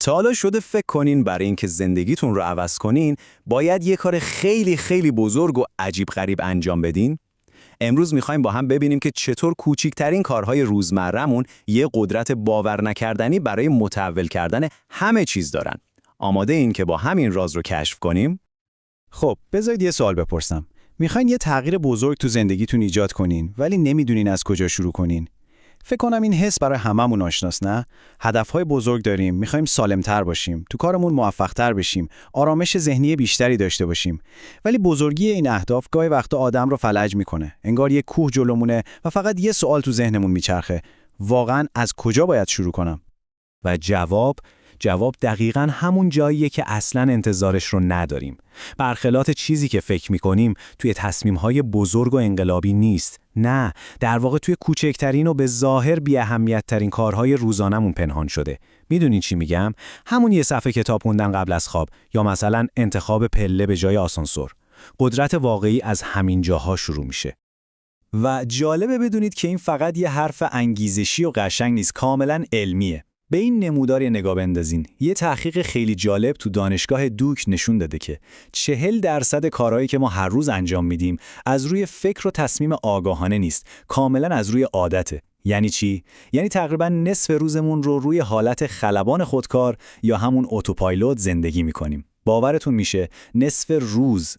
تا حالا شده فکر کنین برای اینکه زندگیتون رو عوض کنین، باید یه کار خیلی خیلی بزرگ و عجیب غریب انجام بدین؟ امروز میخوایم با هم ببینیم که چطور کوچکترین کارهای روزمره‌مون یه قدرت باور نکردنی برای متحول کردن همه چیز دارن. آماده این که با همین راز رو کشف کنیم؟ خب، بذارید یه سوال بپرسم. میخواین یه تغییر بزرگ تو زندگیتون ایجاد کنین، ولی نمیدونین از کجا شروع کنین. فکر کنم این حس برای هممون آشناست، نه؟ هدفهای بزرگ داریم، میخوایم سالمتر باشیم، تو کارمون موفقتر بشیم، آرامش ذهنی بیشتری داشته باشیم. ولی بزرگی این اهداف گاهی وقتا آدم رو فلج میکنه. انگار یه کوه جلومونه و فقط یه سوال تو ذهنمون میچرخه. واقعاً از کجا باید شروع کنم؟ و جواب دقیقاً همون جاییه که اصلاً انتظارش رو نداریم. برخلاف چیزی که فکر می‌کنیم توی تصمیم‌های بزرگ و انقلابی نیست. نه، در واقع توی کوچکترین و به ظاهر بی‌اهمیت‌ترین کارهای روزانمون پنهان شده. میدونین چی میگم؟ همون یه صفحه کتاب خوندن قبل از خواب یا مثلاً انتخاب پله به جای آسانسور. قدرت واقعی از همین جاها شروع میشه. و جالبه بدونید که این فقط یه حرف انگیزشی و قشنگ نیست، کاملاً علمیه. به این نمودار نگاه بندازین. یه تحقیق خیلی جالب تو دانشگاه دوک نشون داده که 40% کارهایی که ما هر روز انجام میدیم از روی فکر و تصمیم آگاهانه نیست، کاملا از روی عادته. یعنی چی؟ یعنی تقریبا نصف روزمون رو روی حالت خلبان خودکار یا همون اتوپایلوت زندگی میکنیم. باورتون میشه نصف روز.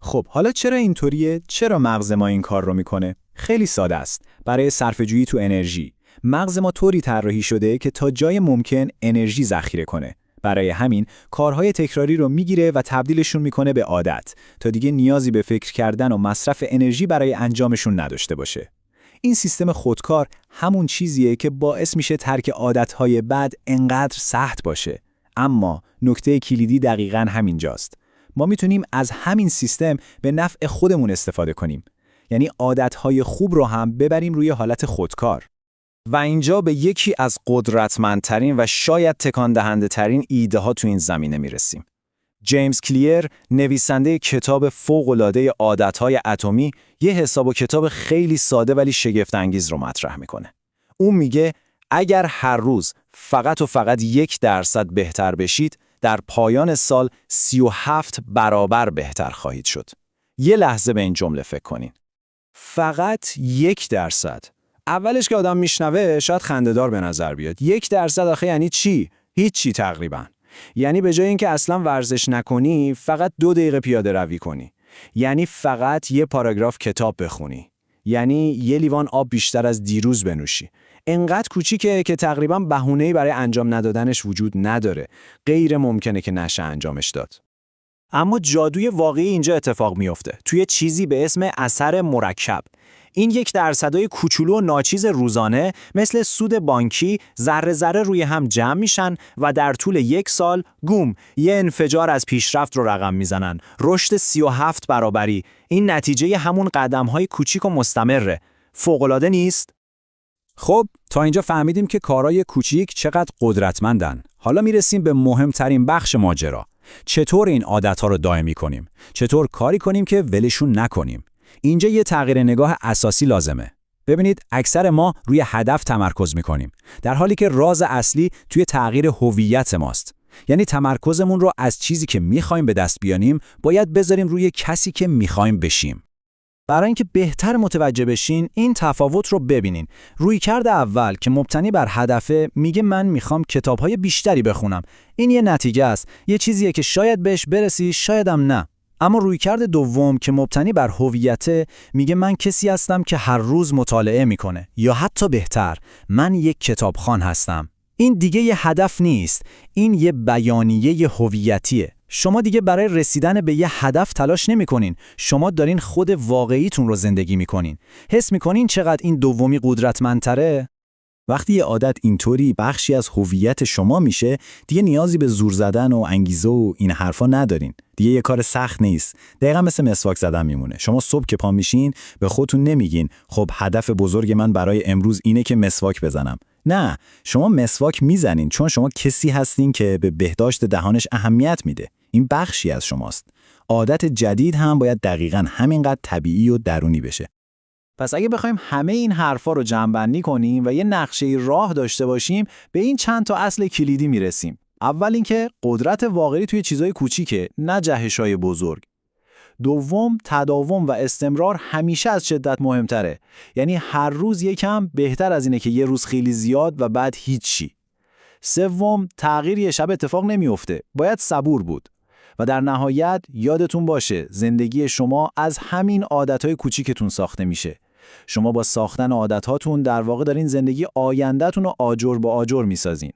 خب، حالا چرا اینطوریه؟ چرا مغز ما این کار رو میکنه؟ خیلی ساده است. برای صرفه‌جویی تو انرژی. مغز ما طوری طراحی شده که تا جای ممکن انرژی ذخیره کنه. برای همین کارهای تکراری رو میگیره و تبدیلشون میکنه به عادت تا دیگه نیازی به فکر کردن و مصرف انرژی برای انجامشون نداشته باشه. این سیستم خودکار همون چیزیه که باعث میشه ترک عادتهای بد انقدر سخت باشه. اما نکته کلیدی دقیقاً همینجاست. ما میتونیم از همین سیستم به نفع خودمون استفاده کنیم. یعنی عادتهای خوب رو هم ببریم روی حالت خودکار. و اینجا به یکی از قدرتمندترین و شاید تکان دهنده ترین ایده ها تو این زمینه میرسیم. جیمز کلیر، نویسنده کتاب فوق‌العاده عادتهای اتمی، یه حساب و کتاب خیلی ساده ولی شگفت انگیز رو مطرح میکنه. اون میگه اگر هر روز فقط و فقط 1% بهتر بشید، در پایان سال 37 برابر بهتر خواهید شد. یه لحظه به این جمله فکر کنین. فقط 1%. اولش که آدم میشنوه شاید خنده‌دار به نظر بیاد. 1% آخه یعنی چی؟ هیچی تقریبا. یعنی به جای اینکه اصلا ورزش نکنی، فقط 2 دقیقه پیاده روی کنی. یعنی فقط یه پاراگراف کتاب بخونی. یعنی یه لیوان آب بیشتر از دیروز بنوشی. انقدر کوچیکه که تقریبا بهونه‌ای برای انجام ندادنش وجود نداره. غیر ممکنه که نشه انجامش داد. اما جادوی واقعی اینجا اتفاق میفته. توی چیزی به اسم اثر مرکب. این 1% کوچولو و ناچیز روزانه مثل سود بانکی ذره ذره روی هم جمع میشن و در طول 1 سال یه انفجار از پیشرفت رو رقم میزنن. رشد 37 برابری. این نتیجه همون قدم‌های کوچیک و مستمره. فوق‌العاده نیست؟ خب، تا اینجا فهمیدیم که کارهای کوچیک چقدر قدرتمندن. حالا میرسیم به مهمترین بخش ماجرا. چطور این عادت‌ها رو دائمی کنیم؟ چطور کاری کنیم که ولشون نکنیم؟ اینجا یه تغییر نگاه اساسی لازمه. ببینید، اکثر ما روی هدف تمرکز میکنیم، در حالی که راز اصلی توی تغییر هویت ماست. یعنی تمرکزمون رو از چیزی که میخوایم به دست بیاریم باید بذاریم روی کسی که میخوایم بشیم. برای اینکه بهتر متوجه بشین، این تفاوت رو ببینین. رویکرد اول که مبتنی بر هدفه میگه من میخوام کتاب‌های بیشتری بخونم. این یه نتیجه است، یه چیزیه که شاید بهش برسی، شایدم نه. اما رویکرد دوم که مبتنی بر هویته میگه من کسی هستم که هر روز مطالعه میکنه، یا حتی بهتر، من یک کتابخوان هستم. این دیگه یه هدف نیست، این یه بیانیه هویتیه. شما دیگه برای رسیدن به یه هدف تلاش نمی‌کنین، شما دارین خود واقعیتون رو زندگی می‌کنین. حس می‌کنین چقدر این دومی قدرتمندتره؟ وقتی یه عادت اینطوری بخشی از هویت شما میشه، دیگه نیازی به زور زدن و انگیزه و این حرفا ندارین. دیگه یه کار سخت نیست. دقیقاً مثل مسواک زدن میمونه. شما صبح که پا میشین به خودتون نمیگین خب هدف بزرگ من برای امروز اینه که مسواک بزنم. نه، شما مسواک میزنین چون شما کسی هستین که به بهداشت دهانش اهمیت میده. این بخشی از شماست. عادت جدید هم باید دقیقاً همینقدر طبیعی و درونی بشه. پس اگه بخوایم همه این حرفا رو جمع‌بندی کنیم و یه نقشه راه داشته باشیم، به این چند تا اصل کلیدی میرسیم. اول اینکه قدرت واقعی توی چیزای کوچیکه، نه جهش‌های بزرگ. دوم، تداوم و استمرار همیشه از شدت مهمتره. یعنی هر روز یکم بهتر از اینه که یه روز خیلی زیاد و بعد هیچی. سوم، تغییر یه شب اتفاق نمیفته. باید صبور بود. و در نهایت یادتون باشه زندگی شما از همین عادتهای کوچیکتون ساخته میشه. شما با ساختن عادتهاتون در واقع دارین زندگی آینده‌تون رو آجر به آجر میسازین.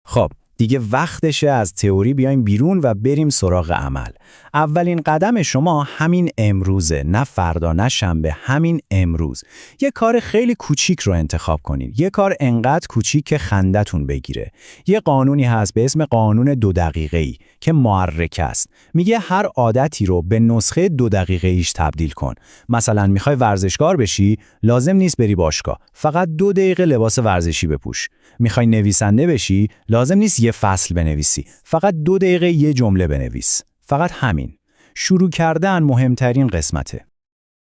خب دیگه وقتشه از تئوری بیایم بیرون و بریم سراغ عمل. اولین قدم شما همین امروزه، نه فردا، نه شنبه، همین امروز. یه کار خیلی کوچیک رو انتخاب کنید. یه کار انقدر کوچیک که خندتون بگیره. یه قانونی هست به اسم قانون 2 دقیقه‌ای که محرک است. میگه هر عادتی رو به نسخه 2 دقیقه‌ایش تبدیل کن. مثلا میخوای ورزشکار بشی، لازم نیست بری باشگاه. فقط 2 دقیقه لباس ورزشی بپوش. میخوای نویسنده بشی، لازم نیست یه فصل بنویسی. فقط 2 دقیقه یه جمله بنویس. فقط همین. شروع کردن مهمترین قسمته.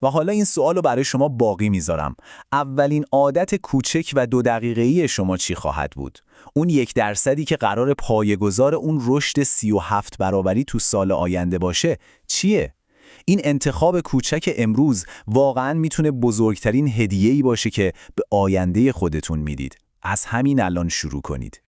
و حالا این سوال رو برای شما باقی میذارم. اولین عادت کوچک و 2 دقیقه‌ای شما چی خواهد بود؟ اون 1% که قرار پایه‌گذار اون رشد 37 برابری تو سال آینده باشه چیه؟ این انتخاب کوچک امروز واقعاً میتونه بزرگترین هدیه‌ای باشه که به آینده خودتون میدید. از همین الان شروع کنید.